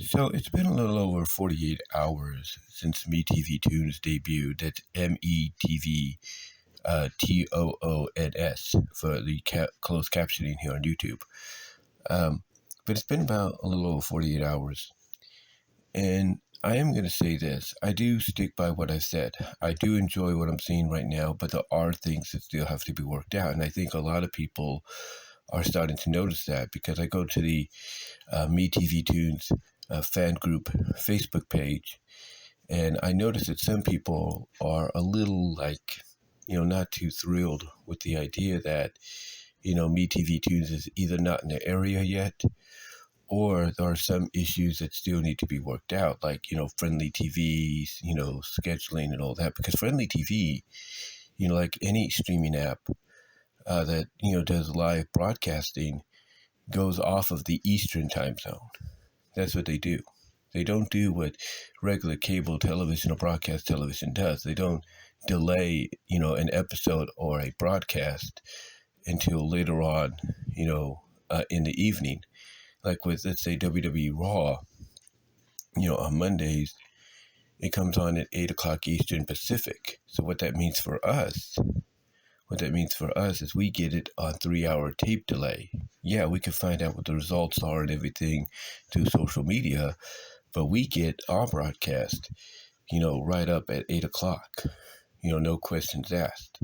So it's been a little over 48 hours since MeTV Tunes debuted. That's METV Toons for the closed captioning here on YouTube. But it's been about a little over 48 hours. And I am going to say this. I do stick by what I said. I do enjoy what I'm seeing right now, but there are things that still have to be worked out. And I think a lot of people are starting to notice that because I go to the MeTV Tunes fan group Facebook page, and I notice that some people are a little not too thrilled with the idea that, MeTV Tunes is either not in the area yet, or there are some issues that still need to be worked out, like, friendly TVs, scheduling and all that. Because friendly TV, like any streaming app that, does live broadcasting, goes off of the Eastern time zone. That's what they do. They don't do what regular cable television or broadcast television does. They don't delay, an episode or a broadcast until later on, in the evening. Like with, let's say, WWE Raw, on Mondays, it comes on at 8 o'clock Eastern Pacific. So what that means for us is we get it on 3-hour tape delay. Yeah, we can find out what the results are and everything through social media, but we get our broadcast, right up at 8 o'clock, no questions asked.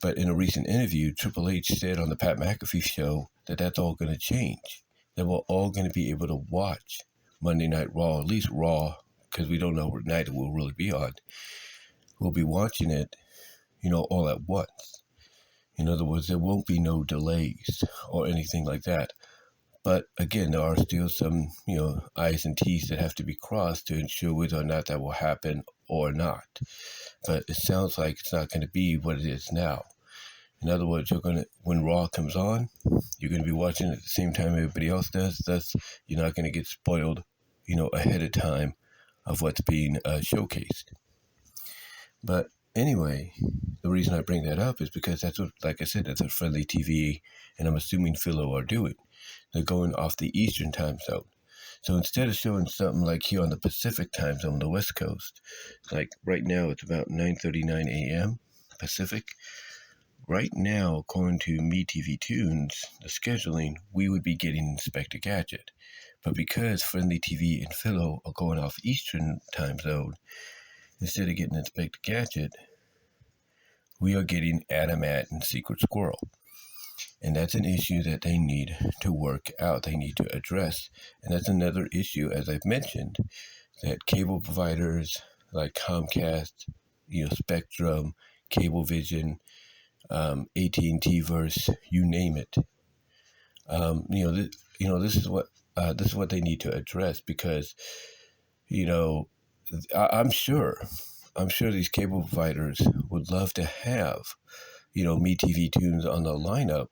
But in a recent interview, Triple H said on the Pat McAfee show that that's all going to change, that we're all going to be able to watch Monday Night Raw, at least Raw, because we don't know what night it will really be on. We'll be watching it, all at once. In other words, there won't be no delays or anything like that. But again, there are still some, I's and T's that have to be crossed to ensure whether or not that will happen or not. But it sounds like it's not going to be what it is now. In other words, when Raw comes on, you're going to be watching it at the same time everybody else does. Thus, you're not going to get spoiled, ahead of time of what's being showcased. But anyway, the reason I bring that up is because that's what, like I said, that's what Friendly TV and I'm assuming Philo are doing. They're going off the Eastern time zone. So instead of showing something like here on the Pacific time zone, the West Coast, like right now it's about 9:39 a.m. Pacific. Right now, according to MeTV Tunes, the scheduling, we would be getting Inspector Gadget. But because Friendly TV and Philo are going off Eastern time zone, instead of getting Inspector Gadget, we are getting Adamat and Secret Squirrel. And that's an issue that they need to work out. They need to address. And that's another issue, as I've mentioned, that cable providers like Comcast, Spectrum, Cablevision, AT&T Verse, you name it. This is what they need to address because, I'm sure these cable providers would love to have, MeTV Tunes on the lineup,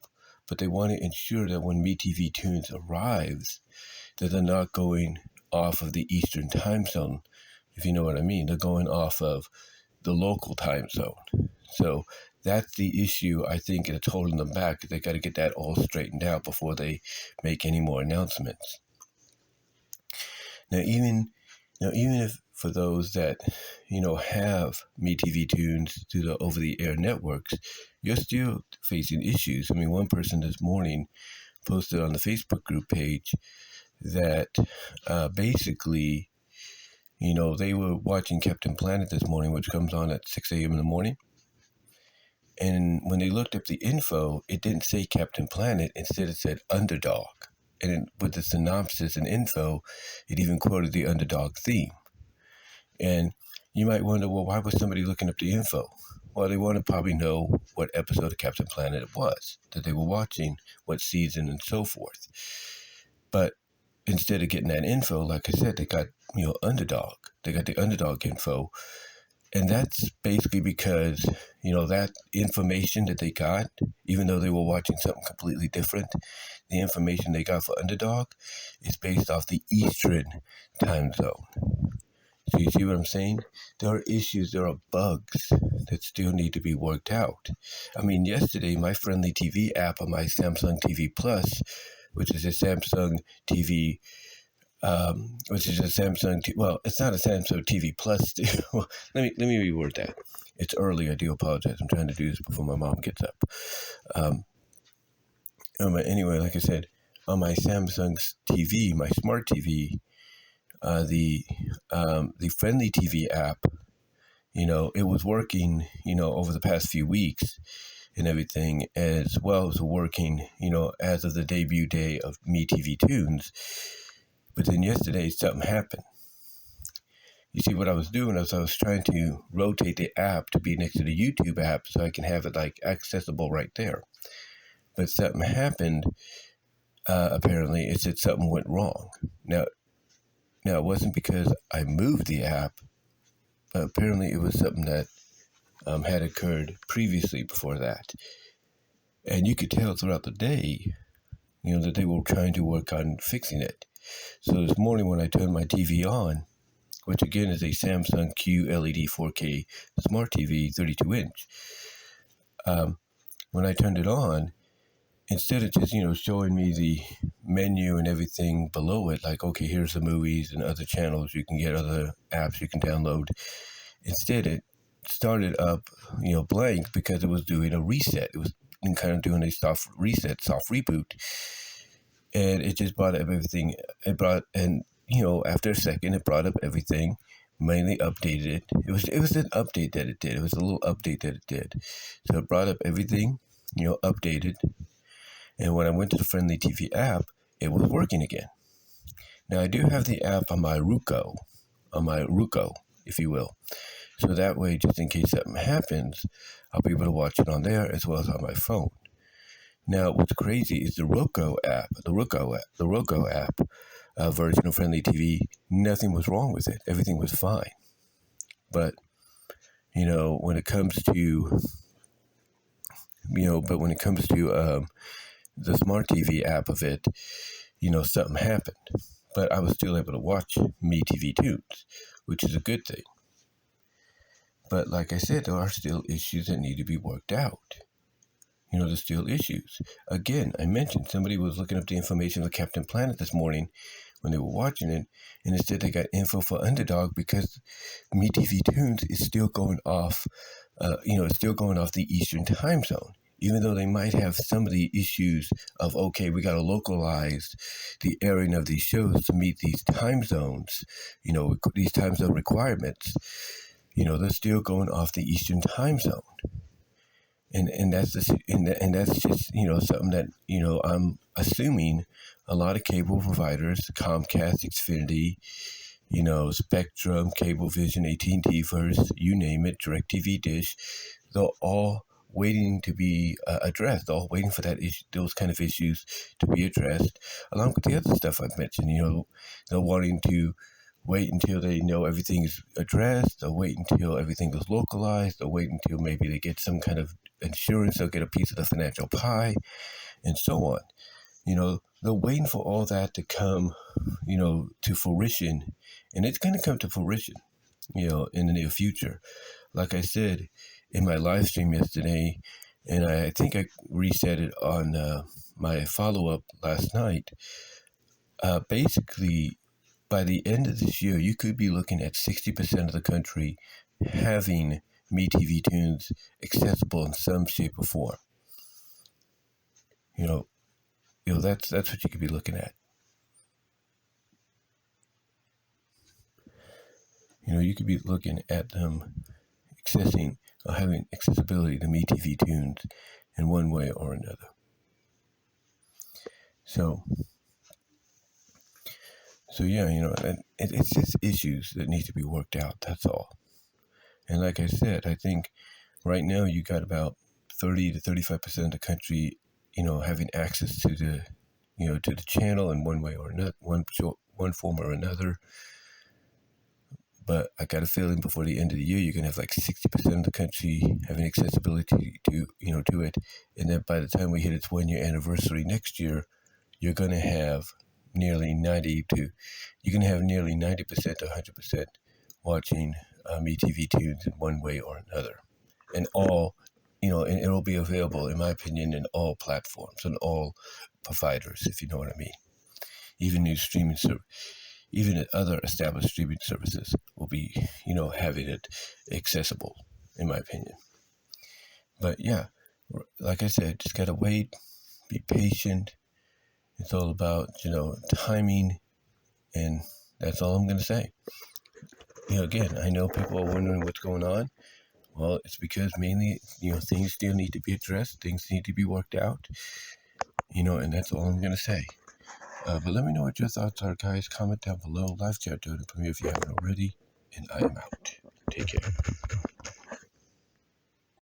but they want to ensure that when MeTV Tunes arrives, that they're not going off of the Eastern time zone, if you know what I mean. They're going off of the local time zone. So that's the issue, I think, that's holding them back. They got to get that all straightened out before they make any more announcements. Now, even if for those that, have MeTV Tunes through the over-the-air networks, you're still facing issues. I mean, one person this morning posted on the Facebook group page that basically, they were watching Captain Planet this morning, which comes on at 6 a.m. in the morning. And when they looked up the info, it didn't say Captain Planet. Instead, it said Underdog. And with the synopsis and info, it even quoted the Underdog theme. And you might wonder, well, why was somebody looking up the info? Well, they want to probably know what episode of Captain Planet it was that they were watching, what season, and so forth. But instead of getting that info, like I said, they got, Underdog. They got the Underdog info. And that's basically because, that information that they got, even though they were watching something completely different, the information they got for Underdog is based off the Eastern time zone. So you see what I'm saying? There are issues, there are bugs that still need to be worked out. I mean, yesterday, my Friendly TV app on my Samsung TV Plus, which is a Samsung TV which is a Samsung. Well, it's not a Samsung TV Plus. Let me reword that. It's early. I do apologize. I'm trying to do this before my mom gets up. Anyway, like I said, on my Samsung TV, my smart TV, the Friendly TV app, it was working, over the past few weeks and everything, as well as working, as of the debut day of MeTV Tunes. But then yesterday, something happened. You see, what I was doing is I was trying to rotate the app to be next to the YouTube app so I can have it like accessible right there. But something happened. Apparently, it said something went wrong. Now it wasn't because I moved the app. But apparently, it was something that had occurred previously before that. And you could tell throughout the day, that they were trying to work on fixing it. So this morning when I turned my TV on, which again is a Samsung QLED 4K Smart TV 32-inch, when I turned it on, instead of just, showing me the menu and everything below it, like, okay, here's the movies and other channels you can get, other apps you can download, instead it started up, blank because it was doing a reset. It was kind of doing a soft reset, soft reboot. And it just brought up everything. After a second, it brought up everything, mainly updated it. It was an update that it did. It was a little update that it did. So it brought up everything, updated. And when I went to the Friendly TV app, it was working again. Now, I do have the app on my Roku, if you will. So that way, just in case something happens, I'll be able to watch it on there as well as on my phone. Now, what's crazy is the Roku app, version of Friendly TV, nothing was wrong with it. Everything was fine. But, when it comes to, the Smart TV app of it, something happened. But I was still able to watch MeTV Tunes, which is a good thing. But like I said, there are still issues that need to be worked out. There's still issues. Again, I mentioned somebody was looking up the information of Captain Planet this morning when they were watching it, and it said they got info for Underdog because MeTV Tunes is still going off, it's still going off the Eastern time zone. Even though they might have some of the issues of, okay, we got to localize the airing of these shows to meet these time zones, these time zone requirements, they're still going off the Eastern time zone. And that's just something that I'm assuming a lot of cable providers, Comcast, Xfinity, Spectrum, Cablevision, AT&T, First, you name it, DirecTV, Dish, they're all waiting to be addressed. They're all waiting for those kind of issues to be addressed, along with the other stuff I've mentioned. They're wanting to wait until they know everything's addressed. They'll wait until everything is localized. They'll wait until maybe they get some kind of insurance. They'll get a piece of the financial pie, and so on. They're waiting for all that to come, to fruition, and it's going to come to fruition, in the near future. Like I said in my live stream yesterday, and I think I reset it on my follow-up last night. Basically, by the end of this year, you could be looking at 60% of the country having MeTV Tunes accessible in some shape or form. That's what you could be looking at. You could be looking at them accessing or having accessibility to MeTV Tunes in one way or another. So yeah, it's just issues that need to be worked out. That's all. And like I said, I think right now you got about 30 to 35% of the country, having access to the, to the channel in one way or another, one form or another. But I got a feeling before the end of the year, you're going to have like 60% of the country having accessibility to, to it. And then by the time we hit its 1-year anniversary next year, you're going to have nearly 90% to 100% watching MeTV Tunes in one way or another. And all, and it'll be available, in my opinion, in all platforms and all providers, if you know what I mean. Even new streaming service. even other established streaming services will be, having it accessible, in my opinion. But yeah, like I said, just gotta wait, be patient. It's all about, timing, and that's all I'm gonna say. Again, I know people are wondering what's going on. Well, it's because mainly, things still need to be addressed, things need to be worked out, and that's all I'm gonna say. But let me know what your thoughts are, guys. Comment down below. Live chat, do it for me if you haven't already. And I am out. Take care.